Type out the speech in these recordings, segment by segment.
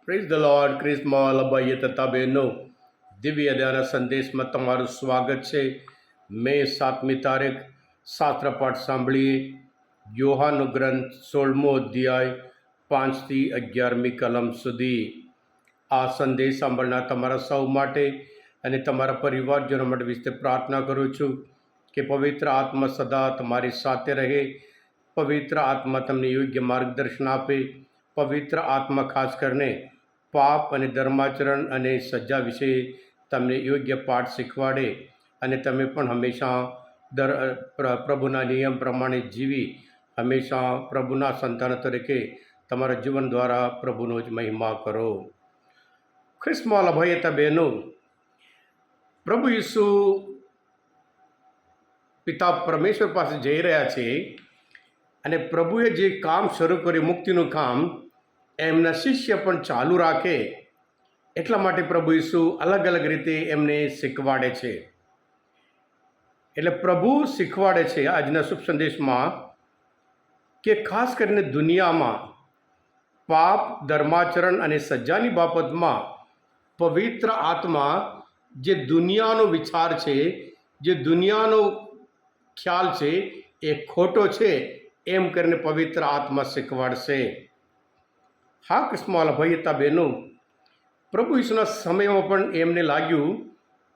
Praise the Lord. ક્રિસ્મા લબાઈએ તથા બહેનો, દિવ્ય ધ્યાન સંદેશમાં તમારું સ્વાગત છે. મે 7મી તારીખ શાસ્ત્ર પાઠ સાંભળીએ. યોહાનનો ગ્રંથ 16મો અધ્યાય 5થી 11મી કલમ સુધી. આ સંદેશ સાંભળનાર તમારા સૌ માટે અને તમારા પરિવારજનો માટે વિશે પ્રાર્થના કરું છું કે પવિત્ર આત્મા સદા તમારી સાથે રહે. પવિત્ર આત્મા તમને યોગ્ય માર્ગદર્શન આપે. પવિત્ર આત્મા ખાસ કરીને પાપ અને ધર્માચરણ અને સજા વિશે તમને યોગ્ય પાઠ શીખવાડે અને તમે પણ હંમેશા પ્રભુના નિયમ પ્રમાણે જીવી હંમેશા પ્રભુના સંતાન તરીકે તમારા જીવન દ્વારા પ્રભુનો જ મહિમા કરો. ખ્રિસ્મા લભાયતા બહેનો, પ્રભુ ઈસુ પિતા પરમેશ્વર પાસે જઈ રહ્યા છે અને પ્રભુએ જે કામ શરૂ કર્યું, મુક્તિનું કામ, એમના શિષ્ય પણ ચાલુ રાખે. એટલા માટે પ્રભુ ઈસુ અલગ અલગ રીતે એમને શીખવાડે છે. એટલે પ્રભુ શીખવાડે છે આજના શુભ સંદેશમાં કે ખાસ કરીને દુનિયામાં પાપ, ધર્માચરણ અને સજાની બાબતમાં પવિત્ર આત્મા જે દુનિયાનો વિચાર છે, જે દુનિયાનો ખ્યાલ છે, એ ખોટો છે એમ કરીને પવિત્ર આત્મા શીખવાડશે. હા કૃષ્ણ ભયતા બહેનો, પ્રભુ ઈસુના સમયમાં પણ એમને લાગ્યું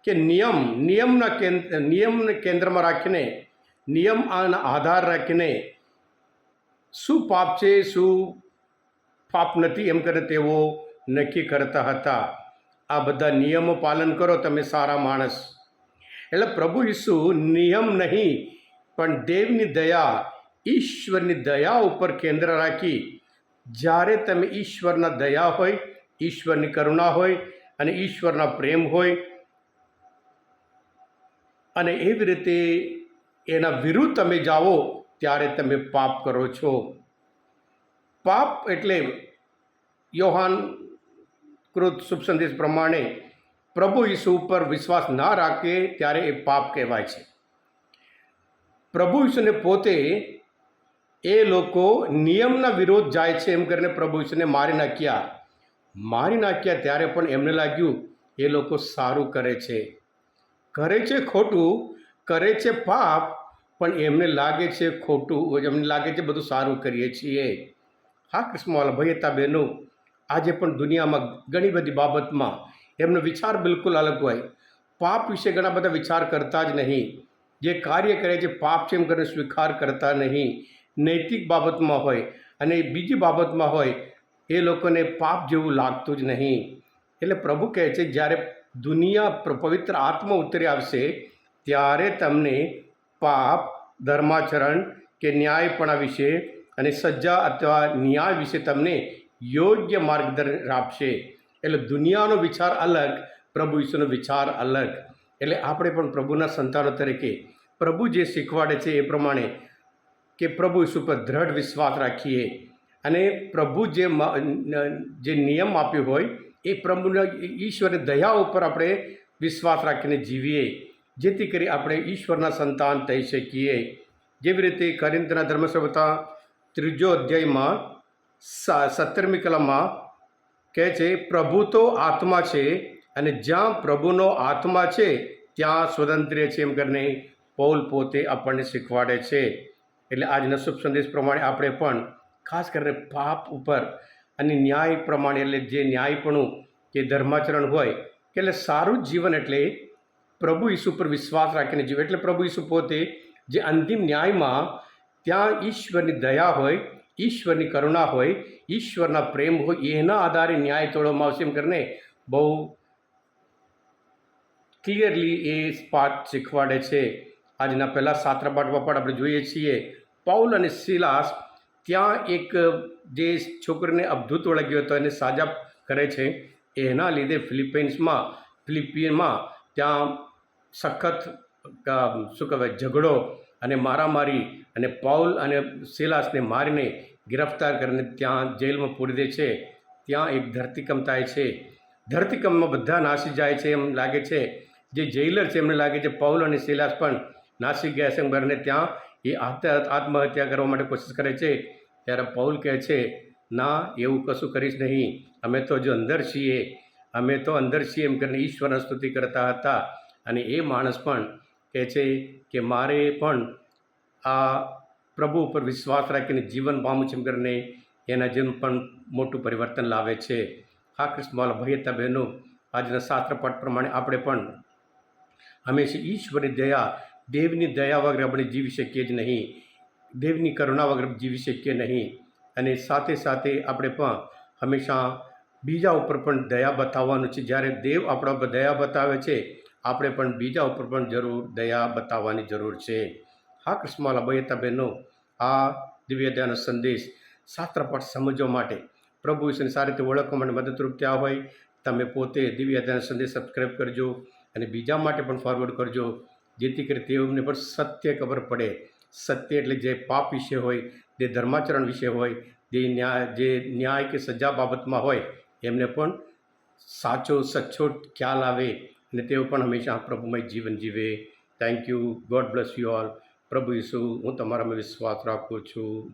કે નિયમને કેન્દ્રમાં રાખીને, નિયમના આધાર રાખીને શું પાપ છે, શું પાપ નથી એમ કરીને તેઓ નક્કી કરતા હતા. આ બધા નિયમો પાલન કરો, તમે સારા માણસ. એટલે પ્રભુ ઈસુ નિયમ નહીં પણ દેવની દયા, ઈશ્વરની દયા ઉપર કેન્દ્ર રાખી, જ્યારે તમે ઈશ્વરના દયા હોય, ઈશ્વરની કરુણા હોય અને ઈશ્વરના પ્રેમ હોય અને એવી રીતે એના વિરુદ્ધ તમે જાઓ ત્યારે તમે પાપ કરો છો. પાપ એટલે યોહાન કૃત શુભ સંદેશ પ્રમાણે પ્રભુ ઈસુ ઉપર વિશ્વાસ ના રાખે ત્યારે એ પાપ કહેવાય છે. પ્રભુ ઈસુને પોતે એ લોકો નિયમના વિરોધ જાય છે એમ કરીને પ્રભુ ઈસુને મારી નાખ્યા ત્યારે પણ એમને લાગ્યું એ લોકો સારું કરે છે ખોટું, કરે છે પાપ, પણ એમને લાગે છે ખોટું, એમને લાગે છે બધું સારું કરીએ છીએ. હા કૃષ્ણવાલા ભયતા બહેનો, આજે પણ દુનિયામાં ઘણી બધી બાબતમાં એમનો વિચાર બિલકુલ અલગ હોય. પાપ વિશે ઘણા બધા વિચાર કરતા જ નહીં. જે કાર્ય કરે છે પાપ છે એમ કરીને સ્વીકાર કરતા નહીં. નૈતિક બાબતમાં હોય અને બીજી બાબતમાં હોય, એ લોકોને પાપ જેવું લાગતું જ નહીં. એટલે પ્રભુ કહે છે જ્યારે દુનિયા પવિત્ર આત્મા ઉતરી આવશે ત્યારે તમને પાપ, ધર્માચરણ કે ન્યાયપણા વિશે અને સજા અથવા ન્યાય વિશે તમને યોગ્ય માર્ગદર્શન આપશે. એટલે દુનિયાનો વિચાર અલગ, પ્રભુ ઈસુનો વિચાર અલગ. એટલે આપણે પણ પ્રભુના સંતાનો તરીકે પ્રભુ જે શીખવાડે છે એ પ્રમાણે કે પ્રભુ ઈસુ પર દ્રઢ વિશ્વાસ રાખીએ અને પ્રભુ જે નિયમ આપ્યો હોય એ પ્રભુના ઈશ્વરની દયા ઉપર આપણે વિશ્વાસ રાખીને જીવીએ, જેથી કરી આપણે ઈશ્વરના સંતાન થઈ શકીએ. જેવી રીતે કોરિન્થના ધર્મસભા 3 અધ્યાયમાં 17મી કલમમાં કહે છે, પ્રભુ તો આત્મા છે અને જ્યાં પ્રભુનો આત્મા છે ત્યાં સ્વતંત્ર્ય છે એમ કરીને પૌલ પોતે આપણને શીખવાડે છે. એટલે આજના શુભ સંદેશ પ્રમાણે આપણે પણ ખાસ કરીને પાપ ઉપર અને ન્યાય પ્રમાણે, એટલે જે ન્યાયપણું કે ધર્માચરણ હોય કે એટલે સારું જીવન એટલે પ્રભુ ઈસુ પર વિશ્વાસ રાખીને જીવે. એટલે પ્રભુ ઈસુ પોતે જે અંતિમ ન્યાયમાં ત્યાં ઈશ્વરની દયા હોય, ઈશ્વરની કરુણા હોય, ઈશ્વરના પ્રેમ હોય, એના આધારે ન્યાય તોડવામાં આવશે એમ કરીને બહુ ક્લિયરલી એ પાઠ શીખવાડે છે. આજના પહેલાં શાસ્ત્ર પાઠમાં પણ આપણે જોઈએ છીએ, પૌલ અને સિલાસ ત્યાં એક જે છોકરીને અબધૂત વળગ્યો હતો એને સાજા કરે છે. એના લીધે ફિલિપિનમાં ત્યાં સખત શું કહેવાય ઝઘડો અને મારામારી, અને પૌલ અને સિલાસને મારીને ગિરફ્તાર કરીને ત્યાં જેલમાં પૂરી દે છે. ત્યાં એક ધરતીકંપ થાય છે. ધરતીકંપમાં બધા નાસી જાય છે એમ લાગે છે. જે જેલર છે એમને લાગે છે પૌલ અને સિલાસ પણ નાસી ગયા છે એમ કરીને ત્યાં એ આત્મહત્યા કરવા માટે કોશિશ કરે છે. ત્યારે પૌલ કહે છે ના, એવું કશું કરીશ નહીં, અમે તો જો અંદર છીએ, અમે તો અંદર છીએ એમ કરીને ઈશ્વરની સ્તુતિ કરતા હતા. અને એ માણસ પણ કહે છે કે મારે પણ આ પ્રભુ ઉપર વિશ્વાસ રાખીને જીવન પામું છે એમ કરીને એના જીવન પણ મોટું પરિવર્તન લાવે છે. હા કૃષ્ણવાલા ભાઈ હતા બહેનો, આજના શાસ્ત્રપાઠ પ્રમાણે આપણે પણ હંમેશા ઈશ્વરની દયા, દેવની દયા વગર આપણે જીવી શકીએ જ નહીં, દેવની કરુણા વગર જીવી શકીએ નહીં. અને સાથે સાથે આપણે પણ હંમેશા બીજા ઉપર પણ દયા બતાવવાનું છે. જ્યારે દેવ આપણા ઉપર દયા બતાવે છે, આપણે પણ બીજા ઉપર પણ જરૂર દયા બતાવવાની જરૂર છે. હા કૃષ્ણવાલા ભાઈ હતા બહેનો, આ દિવ્ય દયાનો સંદેશ શાસ્ત્રપાઠ સમજવા માટે, પ્રભુ વિશેને સારી રીતે ઓળખવા માટે મદદરૂપ થયા હોય. તમે પોતે દિવ્ય દયાનો સંદેશ સબસ્ક્રાઈબ કરજો અને બીજા માટે પણ ફોરવર્ડ કરજો, જેથી કરી તેઓને પણ સત્ય ખબર પડે. સત્ય એટલે જે પાપ વિશે હોય, જે ધર્માચરણ વિશે હોય, જે ન્યાય કે સજા બાબતમાં હોય, એમને પણ સાચો સચોટ ખ્યાલ આવે અને તેઓ પણ હંમેશા પ્રભુમય જીવન જીવે. Thank you. God bless you all. પ્રભુ ઈસુ, હું તમારામાં વિશ્વાસ રાખું છું.